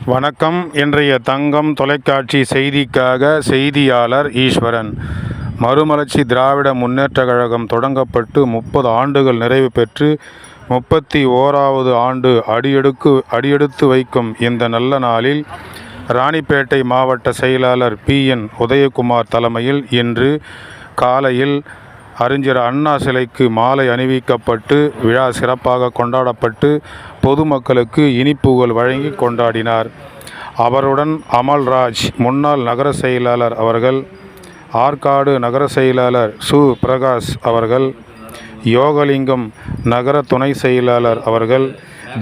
வணக்கம். இன்றைய தங்கம் தொலைக்காட்சி செய்திக்காக செய்தியாளர் ஈஸ்வரன். மறுமலர்ச்சி திராவிட முன்னேற்றக் கழகம் தொடங்கப்பட்டு 30 ஆண்டுகள் நிறைவு பெற்று 31வது ஆண்டு அடியெடுத்து வைக்கும் இந்த நல்ல நாளில் ராணிப்பேட்டை மாவட்ட செயலாளர் PN உதயகுமார் தலைமையில் இன்று காலையில் அறிஞர் அண்ணா சிலைக்கு மாலை அணிவிக்கப்பட்டு விழா சிறப்பாக கொண்டாடப்பட்டு பொதுமக்களுக்கு இனிப்புகள் வழங்கி கொண்டாடினார். அவருடன் அமல்ராஜ் முன்னாள் நகர செயலாளர் அவர்கள், ஆற்காடு நகர செயலாளர் சு பிரகாஷ் அவர்கள், யோகலிங்கம் நகர துணை செயலாளர் அவர்கள்,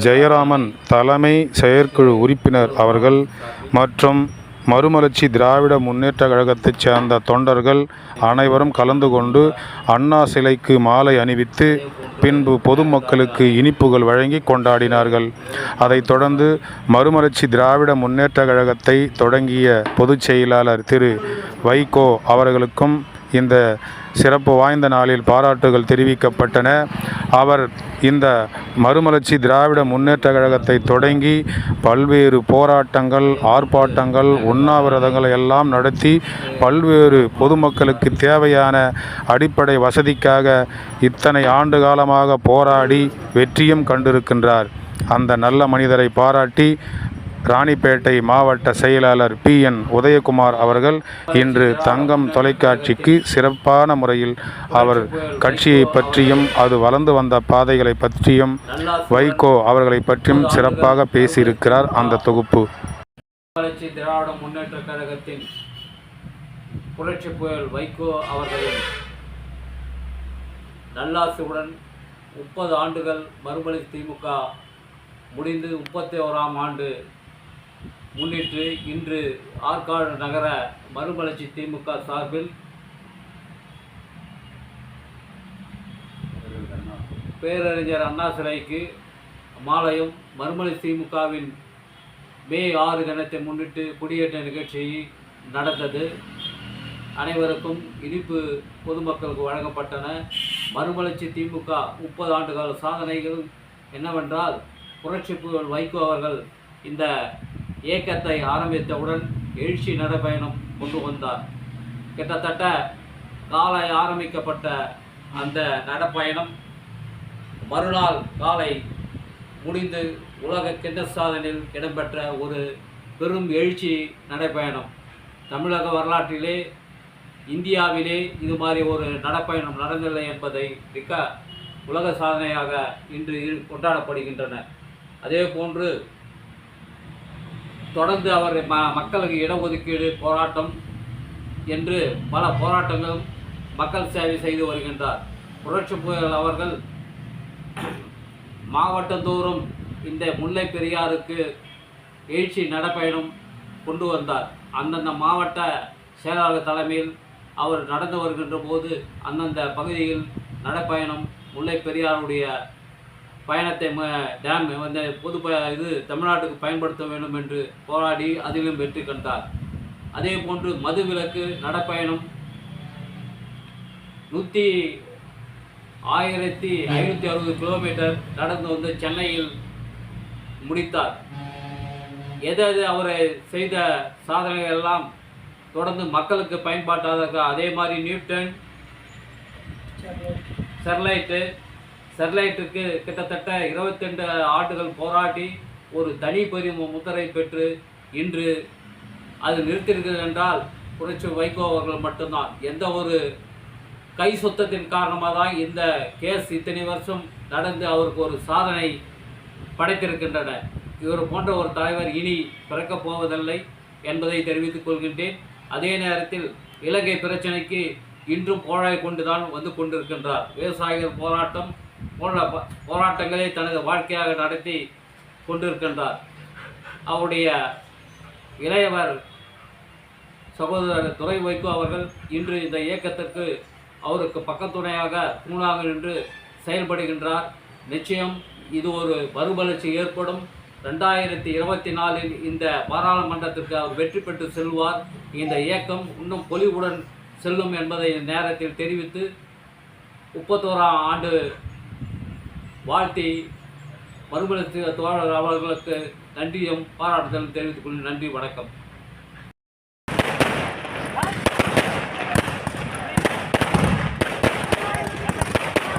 ஜெயராமன் தலைமை செயற்குழு உறுப்பினர் அவர்கள் மற்றும் மறுமலர்ச்சி திராவிட முன்னேற்ற கழகத்தைச் சேர்ந்த தொண்டர்கள் அனைவரும் கலந்து கொண்டு அண்ணா சிலைக்கு மாலை அணிவித்து பின்பு பொதுமக்களுக்கு இனிப்புகள் வழங்கி கொண்டாடினார்கள். அதைத் தொடர்ந்து மறுமலர்ச்சி திராவிட முன்னேற்ற கழகத்தை தொடங்கிய பொதுச் செயலாளர் திரு வைகோ அவர்களுக்கும் இந்த சிறப்பு வாய்ந்த நாளில் பாராட்டுகள் தெரிவிக்கப்பட்டன. அவர் இந்த மறுமலர்ச்சி திராவிட முன்னேற்ற கழகத்தை தொடங்கி பல்வேறு போராட்டங்கள், ஆர்ப்பாட்டங்கள், உண்ணாவிரதங்களை எல்லாம் நடத்தி பல்வேறு பொதுமக்களுக்கு தேவையான அடிப்படை வசதிக்காக இத்தனை ஆண்டு காலமாக போராடி வெற்றியும் கண்டிருக்கின்றார். அந்த நல்ல மனிதரை பாராட்டி ராணிப்பேட்டை மாவட்ட செயலாளர் PN உதயகுமார் அவர்கள் இன்று தங்கம் தொலைக்காட்சிக்கு சிறப்பான முறையில் அவர் கட்சியை பற்றியும் அது வளர்ந்து வந்த பாதைகளை பற்றியும் வைகோ அவர்களை பற்றியும் சிறப்பாக பேசியிருக்கிறார். அந்த தொகுப்பு. மறுமலர்ச்சி திராவிட முன்னேற்ற கழகத்தின் புரட்சி புயல் வைகோ அவர்களின் நல்லாசியுடன் 30 ஆண்டுகள் மறுமலர்ச்சி திமுக முடிந்து 31ஆம் ஆண்டு முன்னிட்டு இன்று ஆற்காடு நகர மறுமலர்ச்சி திமுக சார்பில் பேரறிஞர் அண்ணா சிலைக்கு மாலையும் மறுமலர்ச்சி திமுகவின் மே 6 தினத்தை முன்னிட்டு குடியேற்ற நிகழ்ச்சி நடந்தது. அனைவருக்கும் இனிப்பு பொதுமக்களுக்கு வழங்கப்பட்டன. மறுமலர்ச்சி திமுக 30 ஆண்டுகால சாதனைகள் என்னவென்றால், புரட்சி புயல் வைகோ அவர்கள் இந்த இயக்கத்தை ஆரம்பித்தவுடன் எழுச்சி நடைபயணம் கொண்டு வந்தார். கிட்டத்தட்ட காலை ஆரம்பிக்கப்பட்ட அந்த நடைப்பயணம் மறுநாள் காலை முடிந்து உலக கின்னஸ் சாதனையில் இடம்பெற்ற ஒரு பெரும் எழுச்சி நடைப்பயணம். தமிழக வரலாற்றிலே, இந்தியாவிலே இது மாதிரி ஒரு நடைப்பயணம் நடந்தில்லை என்பதை மிக்க உலக சாதனையாக இன்று கொண்டாடப்படுகின்றன. அதே போன்று தொடர்ந்து அவர் மக்களுக்கு இடஒதுக்கீடு போராட்டம் என்று பல போராட்டங்களும் மக்கள் சேவை செய்து வருகின்றார். புரட்சி புயல் அவர்கள் மாவட்டந்தோறும் இந்த முல்லை பெரியாருக்கு எழுச்சி நடைப்பயணம் கொண்டு வந்தார். அந்தந்த மாவட்ட செயலாளர் தலைமையில் அவர் நடந்து வருகின்ற போது அந்தந்த பகுதியில் நடைப்பயணம் முல்லை பெரியாருடைய பயணத்தை டேம் வந்து தமிழ்நாட்டுக்கு பயன்படுத்த வேண்டும் என்று போராடி அதிலும் வெற்றி கண்டார். அதே போன்று மதுவிலக்கு நடைப்பயணம் 1560 கிலோமீட்டர் நடந்து வந்து சென்னையில் முடித்தார். எது அவரை செய்த சாதனைகள் எல்லாம் தொடர்ந்து மக்களுக்கு பயன்பாட்டாக அதே மாதிரி நியூட்டன், ஸ்டெர்லைட்டுக்கு கிட்டத்தட்ட 22 ஆண்டுகள் போராடி ஒரு தனி முத்திரை பெற்று இன்று அது நிறுத்தியிருக்கிறது என்றால் புரட்சி வைகோ அவர்கள் மட்டும்தான். எந்த ஒரு கை சுத்தத்தின் காரணமாக தான் இந்த கேஸ் இத்தனை வருஷம் நடந்து அவருக்கு ஒரு சாதனை படைத்திருக்கின்றன. இவர் போன்ற ஒரு தலைவர் இனி பிறக்கப் போவதில்லை என்பதை தெரிவித்துக் கொள்கின்றேன். அதே நேரத்தில் இலங்கை பிரச்சனைக்கு இன்றும் போராடி கொண்டுதான் வந்து கொண்டிருக்கின்றார். விவசாயிகள் போராட்டம் போன்ற போராட்டங்களை தனது வாழ்க்கையாக நடத்தி கொண்டிருக்கின்றார். அவருடைய இளையவர் சகோதரர் துரை வைகோ அவர்கள் இன்று இந்த இயக்கத்திற்கு அவருக்கு பக்கத்துணையாக தூணாக நின்று செயல்படுகின்றார். நிச்சயம் இது ஒரு மறுமலர்ச்சி ஏற்படும். 2024 இந்த பாராளுமன்றத்திற்கு அவர் வெற்றி பெற்று செல்வார். இந்த இயக்கம் இன்னும் பொலிவுடன் செல்லும் என்பதை நேரத்தில் தெரிவித்து 31ஆம் ஆண்டு வாழ்த்தி மறுமலர்ச்சி தோழர் அவர்களுக்கு நன்றியும் பாராட்டுதலும் தெரிவித்துக் கொள்கிறேன். நன்றி, வணக்கம்.